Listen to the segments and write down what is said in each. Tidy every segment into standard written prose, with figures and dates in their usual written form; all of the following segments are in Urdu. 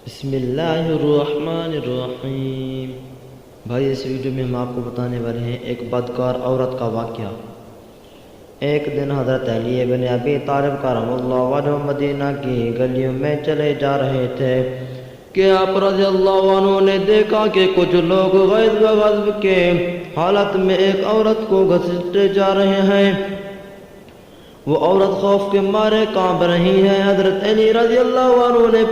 بسم اللہ الرحمن الرحیم۔ بھائی اس ویڈیو میں ہم آپ کو بتانے والے ہیں ایک بدکار عورت کا واقعہ۔ ایک دن حضرت علی بن ابی طالب کرم اللہ وجہ مدینہ کی گلیوں میں چلے جا رہے تھے کہ آپ رضی اللہ عنہ نے دیکھا کہ کچھ لوگ غضب کے حالت میں ایک عورت کو گھسیٹتے جا رہے ہیں۔ وہ عورت خوف کے مارے کانپ رہی ہے۔ حضرت علی رضی اللہ عنہ نے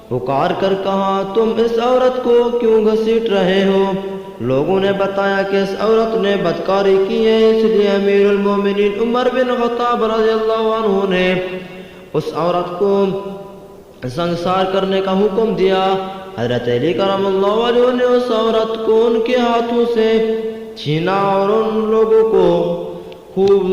پکار کر کہا، تم اس عورت کو کیوں گھسیٹ رہے ہو؟ لوگوں نے بتایا کہ اس عورت نے بدکاری کی ہے، اس لیے امیر المومنین عمر بن خطاب رضی اللہ عنہ نے اس عورت کو سنگسار کرنے کا حکم دیا۔ حضرت علی کرم اللہ وجہہ نے اس عورت کو ان کے ہاتھوں سے چھینا اور ان لوگوں کو خوب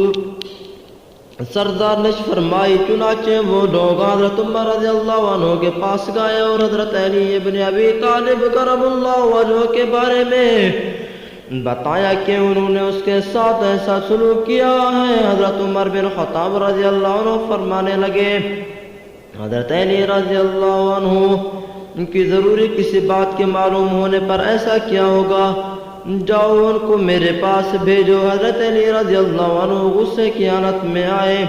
سردارنش فرمائی۔ چنانچہ وہ لوگ حضرت عمر رضی اللہ عنہ کے پاس گئے اور حضرت علی بن ابی طالب کرم اللہ وجہہ کے بارے میں بتایا کہ انہوں نے اس کے ساتھ ایسا سلوک کیا ہے۔ حضرت عمر بن خطاب رضی اللہ عنہ فرمانے لگے، حضرت علی رضی اللہ عنہ کی ضروری کسی بات کے معلوم ہونے پر ایسا کیا ہوگا، جاؤ ان کو میرے پاس بھیجو۔ حضرت علی رضی اللہ عنہ غصے کی حالت میں آئے۔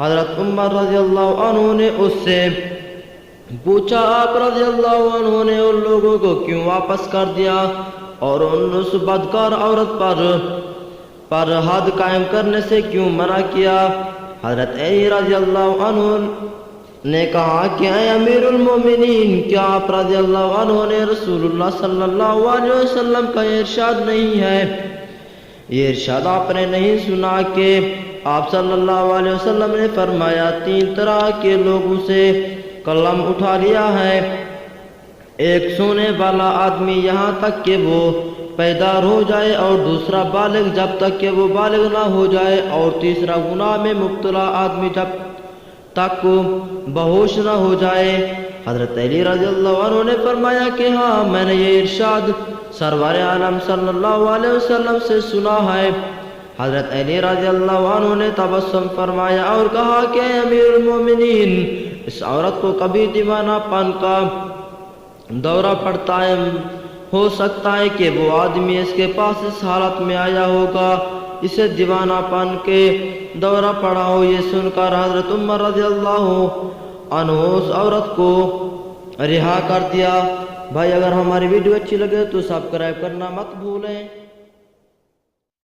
حضرت عمر رضی اللہ عنہ نے اس سے پوچھا، آپ رضی اللہ عنہ نے ان لوگوں کو کیوں واپس کر دیا اور اس بدکار عورت پر حد قائم کرنے سے کیوں منع کیا؟ حضرت علی رضی اللہ عنہ نے کہا کہ اے امیر المومنین، کیا آپ رضی اللہ عنہ نے رسول اللہ صلی اللہ علیہ وسلم کا ارشاد نہیں ہے؟ یہ ارشاد آپ نے نہیں سنا کہ آپ صلی اللہ علیہ وسلم نے فرمایا، 3 طرح کے لوگوں سے قلم اٹھا لیا ہے، ایک سونے والا آدمی یہاں تک کہ وہ بیدار ہو جائے، اور دوسرا بالغ جب تک کہ وہ بالغ نہ ہو جائے، اور تیسرا گناہ میں مبتلا آدمی جب تک بہوش نہ ہو جائے۔ حضرت علی رضی اللہ عنہ نے فرمایا کہ ہاں، میں نے یہ ارشاد سرور عالم صلی اللہ علیہ وسلم سے سنا ہے۔ حضرت علی رضی اللہ عنہ نے تبسم فرمایا اور کہا کہ اے امیر المومنین، اس عورت کو کبھی دیوانہ پن کا دورہ پڑتا ہے، ہو سکتا ہے کہ وہ آدمی اس کے پاس اس حالت میں آیا ہوگا، اسے دیوانہ پن کے دورہ پڑا ہو۔ یہ سن کر حضرت عمر رضی اللہ عنہ اس عورت کو رہا کر دیا۔ بھائی اگر ہماری ویڈیو اچھی لگے تو سبسکرائب کرنا مت بھولیں۔